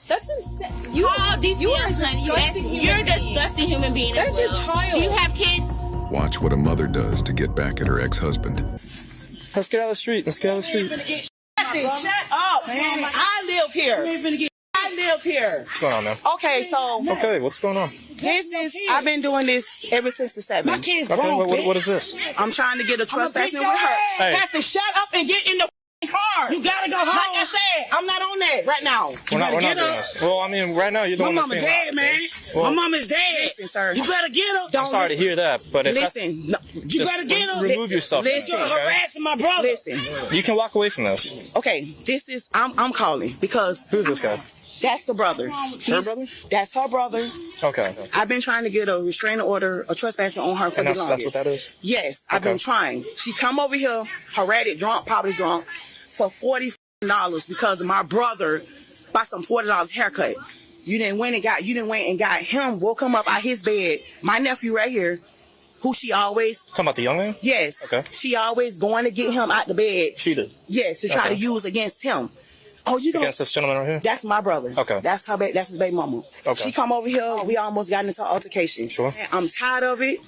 That's insane. You are a disgusting human being. That's your child. Do you have kids? Watch what a mother does to get back at her ex-husband. Let's get out of the street. Let's get out of the street. Shut up, man. I live here. I live here. What's going on, man? Okay, so. Okay, what's going on? This is, I've been doing this ever since the 7th. My kids Okay, grown, what is this? I'm trying to get a trespassing with her. Hey. Have to shut up and get in the car. You gotta go home. Like I said, I'm not on that right now. We're not get doing up. this. Well, I mean, right now you're My doing mama this dead, man. Well, My mama's dead. Listen, sir. You better get her. I'm sorry to hear that, but if Listen, no, You better get her. remove yourself. from Listen. this, You're okay? harassing my brother. listen. You can walk away from this. Okay, this is, I'm calling because Who's this guy? that's the brother. Her brother? That's her brother. Okay. I've been trying to get a restraining order, a trespassing on her for And the that's longest. what that is? Yes, I've Okay. been trying. She come over here, erratic, drunk, probably drunk, for $40 because of my brother bought some $40 haircut. You didn't went and got him, woke him up out his bed. My nephew right here, who she always, Talking about the young man? yes, Okay. she always going to get him out the bed. She did. Yes, to try Okay. to use against him. Oh, you don't. Against this gentleman right here? That's my brother. Okay. That's her. That's his baby mama. Okay. She come over here. We almost got into an altercation. Sure. I'm tired of it.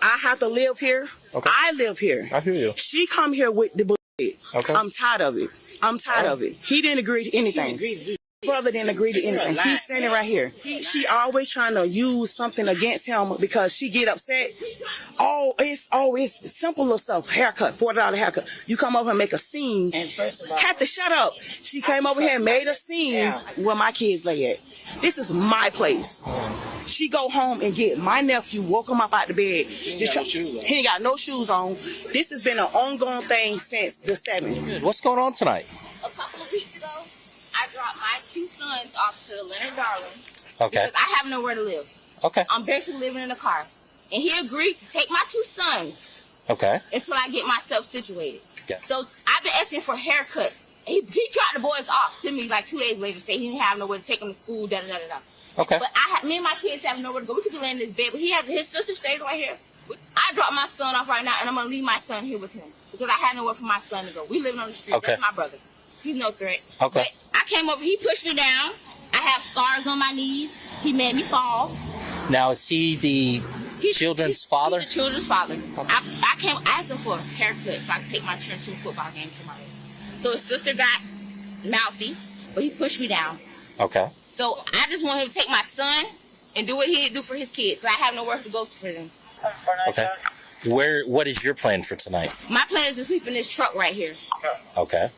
I have to live here. Okay. I live here. I hear you. She come here with the bullshit. Okay. I'm tired of it. I'm tired of it. He didn't agree to anything. Brother didn't agree to anything. He's standing right here. She always trying to use something against him because she get upset. It's simple little stuff. Haircut, $40 haircut. You come over and make a scene. And first of all, Kathy, shut up. She came over here and made a scene where my kids lay at. This is my place. She go home and get my nephew, woke him up out the bed. He ain't got no shoes on. This has been an ongoing thing since the 7th. What's going on tonight? A couple of weeks ago, I dropped my 2 sons off to Leonard Darling Okay. because I have nowhere to live. Okay. I'm basically living in a car. And he agreed to take my 2 sons Okay. until I get myself situated. Yeah. So I've been asking for haircuts. He dropped the boys off to me like 2 days later, say he didn't have nowhere to take them to school, da-da-da-da-da. Okay. But me and my kids have nowhere to go. We could be laying in this bed, but his sister stays right here. I dropped my son off right now, and I'm going to leave my son here with him because I had nowhere for my son to go. We living on the street. Okay. That's my brother. He's no threat. Okay. But I came over. He pushed me down. I have scars on my knees. He made me fall. Now, is he the children's father? He's the children's father. I asked him for a haircut so I could take my children to a football game tomorrow. So his sister got mouthy, but he pushed me down. Okay. So I just want him to take my son and do what he did do for his kids because I have nowhere to go for them. Okay. What is your plan for tonight? My plan is to sleep in this truck right here. Okay.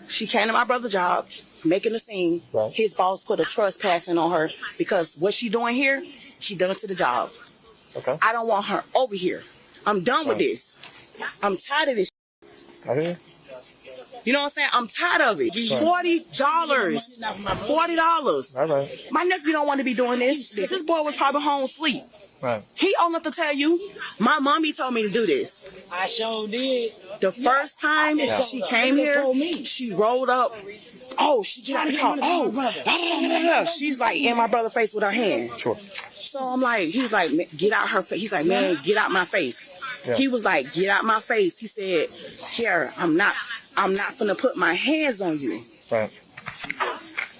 She came to my brother's job, making a scene. Right. His boss put a trespassing on her because what she doing here, she done it to the job. Okay. I don't want her over here. I'm done with this. I'm tired of this. I hear you. You know what I'm saying? I'm tired of it. $40. $40. All right. My nephew don't want to be doing this. This boy was probably home asleep. Right. He old enough to tell you, my mommy told me to do this. I sure did. The first time she came here, she rolled up. Oh, she get out of the car. Oh, she's like in my brother's face with her hand. Sure. So I'm like, he's like, get out her face. He's like, man, get out my face. Yeah. He was like, get out my face. He said, Kiara, I'm not finna put my hands on you. Right.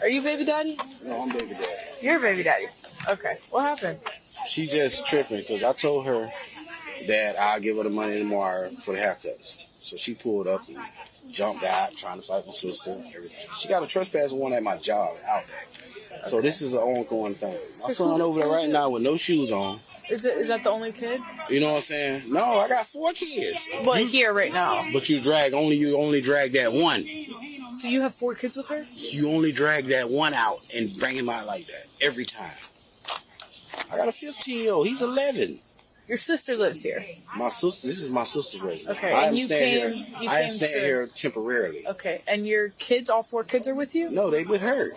Are you baby daddy? No, I'm baby daddy. You're baby daddy. Okay. What happened? She just tripping because I told her that I'll give her the money tomorrow for the haircuts. So she pulled up and jumped out trying to fight my sister, everything. She got a trespass warrant at my job out there. So this is an ongoing thing. My son over there right now with no shoes on. Is that the only kid? You know what I'm saying? No, I got 4 kids. Well, here right now. But you only drag that one. So you have 4 kids with her? You only drag that one out and bring him out like that every time. I got a 15-year-old. He's 11. Your sister lives here. My sister. This is my sister's residence. Okay, I and you came staying here temporarily. Okay, and your kids, all 4 kids are with you? No, they with her.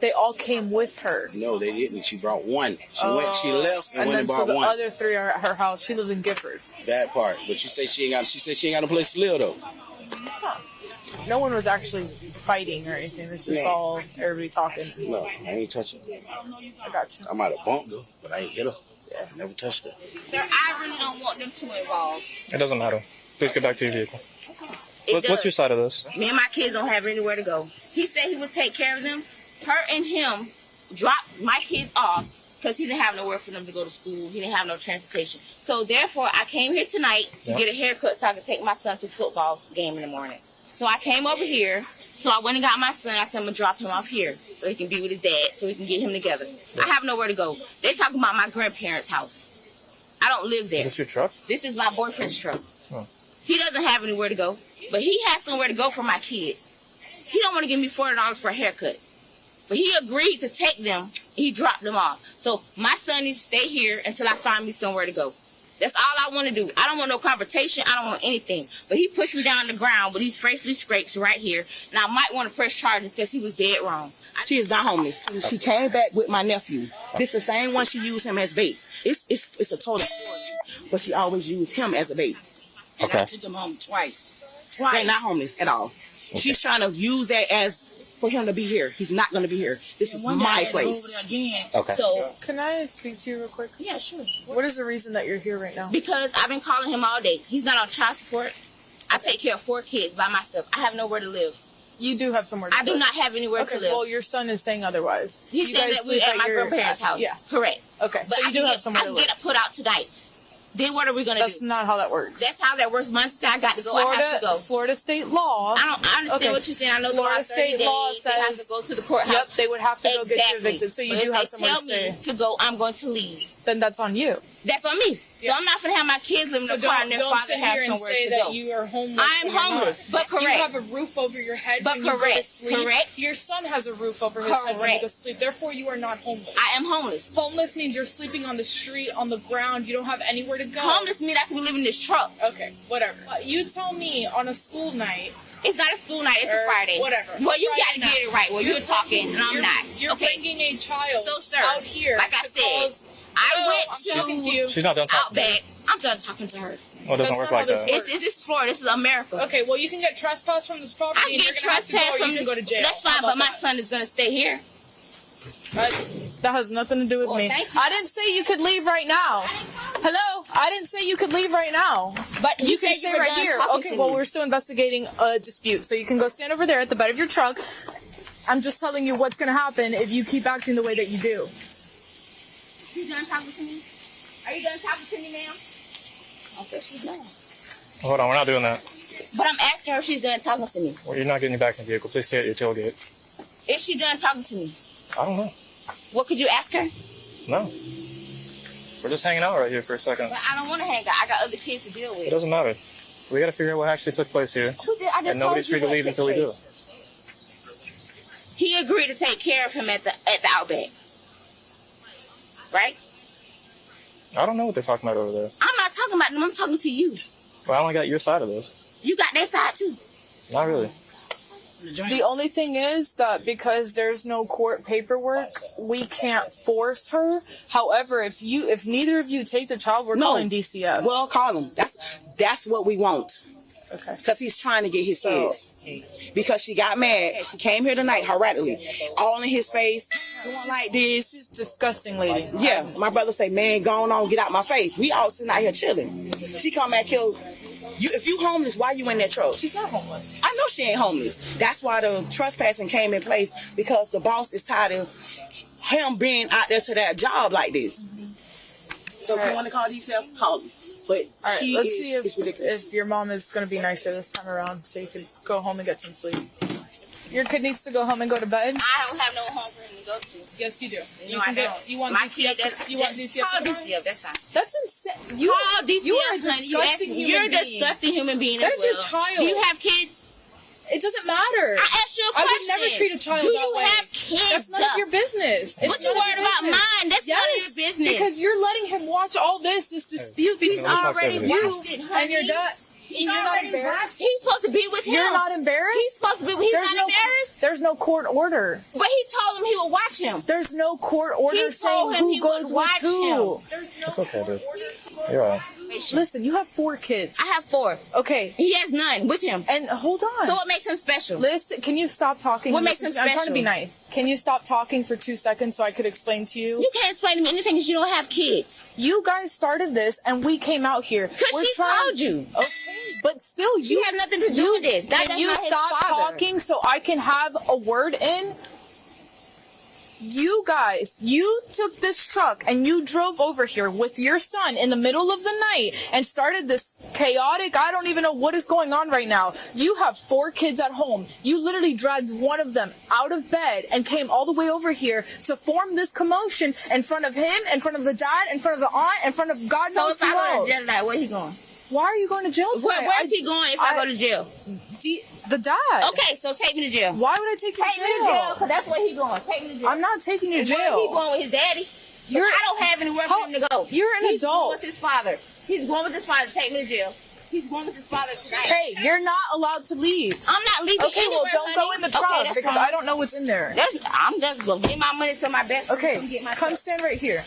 They all came with her. No, they didn't. She brought one. She left and went and bought so the one. other 3 are at her house. She lives in Gifford. That part. But she said she ain't got no place to live though. Huh. No one was actually fighting or anything. It's just all everybody talking. No, I ain't touching her. I got you. I might have bumped her, but I ain't hit her. Yeah. Never touched her. Sir, I really don't want them two involved. It doesn't matter. Please get back to your vehicle. What's your side of this? Me and my kids don't have anywhere to go. He said he would take care of them, her and him dropped my kids off because he didn't have nowhere for them to go to school. He didn't have no transportation. So therefore, I came here tonight to get a haircut so I could take my son to football game in the morning. So I came over here. So I went and got my son. I said I'm going to drop him off here so he can be with his dad, so we can get him together. I have nowhere to go. They talking about my grandparents' house. I don't live there. Is this your truck? This is my boyfriend's truck. Oh. He doesn't have anywhere to go, but he has somewhere to go for my kids. He don't want to give me $40 for haircuts. But he agreed to take them. He dropped them off. So my son needs to stay here until I find me somewhere to go. That's all I want to do. I don't want no confrontation. I don't want anything. But he pushed me down the ground with these facial scrapes right here. And I might want to press charges because he was dead wrong. She is not homeless. She came back with my nephew. This is the same one she used him as bait. It's a total story, but she always used him as a bait. And I took him home twice. They're not homeless at all. Okay. She's trying to use that as for him to be here. He's not going to be here. This is my place. Over there again. Okay. So, Can I speak to you real quick? yeah, sure. What is the reason that you're here right now? Because I've been calling him all day. He's not on child support. I take care of 4 kids by myself. I have nowhere to live. You do have somewhere to I live. do not have anywhere Okay, to live. well, your son is saying otherwise. He You said guys that we're sleep at my your- grandparents' house. Yeah. Correct. Okay, But so you I do can have get, somewhere I to can live. get put out tonight. Then what are we going to That's do? not how that works. That's how that works. Once I got to go, I have to go. Florida state law. I understand Okay. what you're saying. I know the Florida law 30 state law days, they have says- to go to the courthouse. Yep, they would have to go get you Exactly. evicted. So you But do have if somewhere they to tell stay. me to go, I'm going to leave. Then that's on you. That's on me. So I'm not going to have my kids live in So a car and their don't father sit have here and somewhere say to that go. you are homeless. I am when you're homeless, not. but correct. You have a roof over your head But when you go to correct, sleep. correct. Your son has a roof over his head when he Correct. goes to sleep. Therefore, you are not homeless. I am homeless. Homeless means you're sleeping on the street, on the ground. You don't have anywhere to go. Homeless means I can live in this truck. Okay, whatever. You tell me on a school night. It's not a school night. It's a Or Friday. whatever. Well, you Friday got to night. get it right. Well, you're talking and I'm you're, not. You're Okay. bringing a child So, sir, out here. like I to said, cause- I No, went I'm talking to to you. She's not done talking to Outback. I'm done talking to her. Well, it That's doesn't work not like how that. this This is Florida. This is America. Okay, well, you can get trespassed from this property. I and get you're gonna have to go, trespassed or from you can this. go to jail. That's How fine, but about my that? son is going to stay here. That has nothing to do with Well, me. thank you. I didn't say you could leave right now. Hello? I didn't say you could leave right now. But You can said stay were right done here. talking Okay, to well, me. we're still investigating a dispute. So you can go stand over there at the bed of your truck. I'm just telling you what's going to happen if you keep acting the way that you do. You done talking to me? Are you done talking to me, ma'am? Okay, she's done. Hold on, we're not doing that. But I'm asking her if she's done talking to me. Well, you're not getting back in the vehicle. Please stay at your tailgate. Is she done talking to me? I don't know. What could you ask her? No. We're just hanging out right here for a second. But I don't want to hang out. I got other kids to deal It with. doesn't matter. We got to figure out what actually took place here. Who did? I just And nobody's told free you to leave what until we took do. place. He agreed to take care of him at the Outback. Right? I don't know what they're talking about over there. I'm not talking about them. I'm talking to you. Well, I only got your side of this. You got that side too. Not really. The only thing is that because there's no court paperwork, we can't force her. However, if neither of you take the child, we're calling DCF. Well, call him. That's what we want. Okay. Because he's trying to get his kids. Because she got mad. She came here tonight hurriedly. All in his face. Doing like this. She's disgusting, lady. Yeah. My brother say, man, go on, get out my face. We all sitting out here chilling. She come back here. If you homeless, why you in that truck? She's not homeless. I know she ain't homeless. That's why the trespassing came in place, because the boss is tired of him being out there to that job like this. So if you want to call DCF, call him. But All right, she let's is see it's ridiculous. if your mom is going to be nicer this time around so you could go home and get some sleep. Your kid needs to go home and go to bed. I don't have no home for him to go to. Yes, you do. No, I don't. You want My DCF? kid, You want DCF? Call to DCF. That's fine. That's insane. You Call DCF, you are a honey. disgusting You're a human being. disgusting human being. That as is your well. child. Do you have kids? It doesn't matter. I asked you a I question. would never treat a child Do that you way. have kids? That's none of your business. It's What you none of worried your about business. mine? That's none of your business. Because you're letting him watch all this dispute Hey, because let's not already say everything. watched it, and honey. you're done. And you're not embarrassed. He's supposed to be with him. You're not embarrassed? He's supposed to be. He's There's not embarrassed. There's no court order. But he told him he would watch him. There's no court order He saying told him who he goes would watch with who. There's no It's okay, dude. You're all right. Listen, you have 4 kids. I have 4. Okay. He has none with him. And hold on. So what makes him special? Listen, can you stop talking? What and makes listen him to me? I'm trying to be special? nice. Can you stop talking for 2 seconds so I could explain to you? You can't explain to me anything because you don't have kids. You guys started this and we came out here. Because she told you. Okay, but still, She you has nothing to do with this. Can you stop talking so I can have a word in? You guys, you took this truck and you drove over here with your son in the middle of the night and started this chaotic, I don't even know what is going on right now. You have 4 kids at home. You literally dragged one of them out of bed and came all the way over here to form this commotion in front of him, in front of the dad, in front of the aunt, in front of God knows who So if I go else. to jail tonight, where he going? Why are you going to jail tonight? Where's he going if I go to jail? The dad. Okay, so take me to jail. Why would I take you to Take me to jail, because that's where he going. Take me to jail. I'm not taking you to Where jail. he going with his daddy? I don't have anywhere for him to go. You're an He's adult. going with his father. He's going with his father to take me to jail. He's going with his father tonight. Hey, you're not allowed to leave. I'm not leaving Okay, anywhere, well, don't honey. go in the trunk Okay, that's because fine. I don't know what's in there. I'm just going to give my money to my best friend. Okay, Come get my come son. stand right here.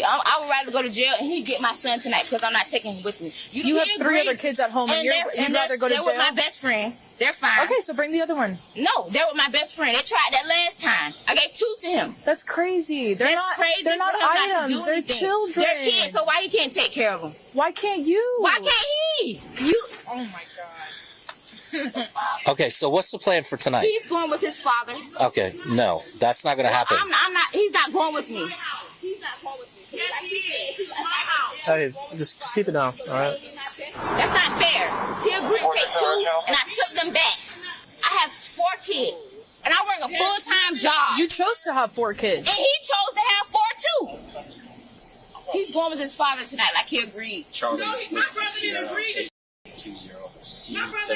I would rather go to jail and he get my son tonight because I'm not taking him with me. You have 3 other kids at home and you'd rather go to jail? They're with my best friend. They're fine. Okay, so bring the other one. No, they're with my best friend. They tried that last time. I gave 2 to him. That's crazy. They're That's not crazy. They're not for him not to items. do They're anything. children. They're kids, so why he can't take care of them? Why can't you? Why can't he? You? Oh my god. Okay, so what's the plan for tonight? He's going with his father. Okay, no, that's not going to happen. I'm not. He's not going with me. He's not going with me. Like he said, Hey, just keep it down, all right? That's not fair. He agreed to take 2, and I took them back. I have 4 kids, and I work a full-time job. You chose to have 4 kids. And he chose to have 4 too. He's going with his father tonight, like he agreed. Charlie, my brother didn't agree to 20.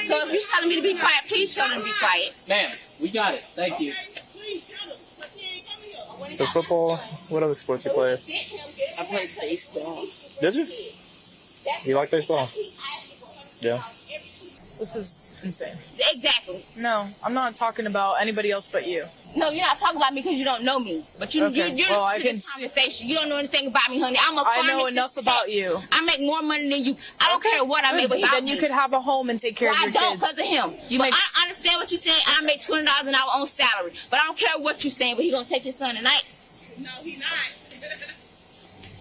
So if you're telling me to be quiet, please tell him to be quiet. Ma'am, we got it. Thank you. So football, what other sports you play? I played baseball. Did you? You like baseball? Yeah. This is insane. Exactly. No, I'm not talking about anybody else but you. No, you're not talking about me because you don't know me. But you're Well, I to can this conversation. You don't know anything about me, honey. I'm a I know pharmacist enough tech. about you. I make more money than you. I don't care what I make without Then you me. could have a home and take care Well, of your I don't kids. because of him. You But make- I understand what you're saying. I make $20 an hour on salary. But I don't care what you're saying. But he gonna take his son tonight. No, he not.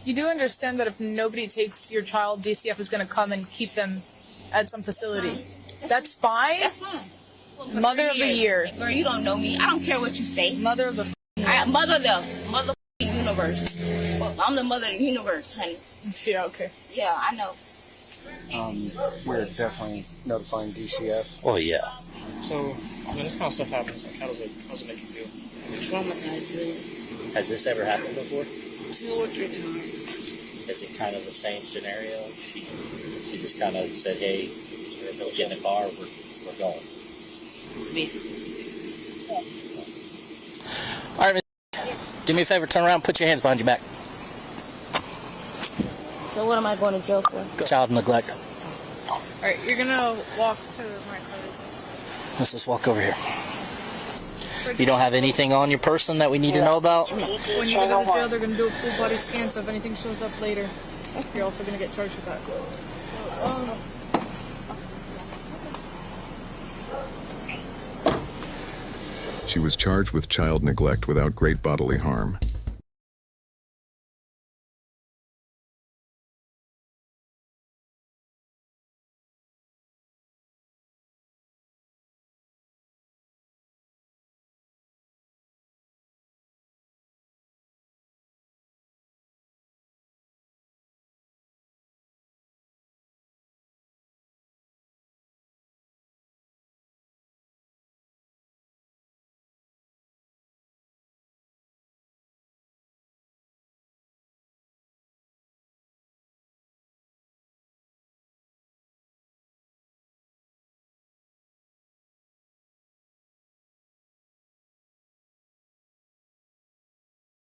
You do understand that if nobody takes your child, DCF is going to come and keep them at some facility. That's fine. That's fine. Mother of the year. Girl, you don't know me. I don't care what you say. Mother of the Mother of the universe. I'm the mother of the universe, honey. Yeah, okay. Yeah, I know. We're definitely notifying DCF. Oh, yeah. So, when this kind of stuff happens, like, how does it make you feel? Traumatized, really. Has this ever happened before? 2 or 3 times. Is it kind of the same scenario? She just kind of said, hey, get in the car, we're going. All right, do me a favor, turn around, put your hands behind your back. So what am I going to jail for? Child neglect. Alright, you're going to walk to my car. Let's just walk over here. You don't have anything on your person that we need to know about? When you go to the jail, they're going to do a full body scan, so if anything shows up later, you're also going to get charged with that. She was charged with child neglect without great bodily harm.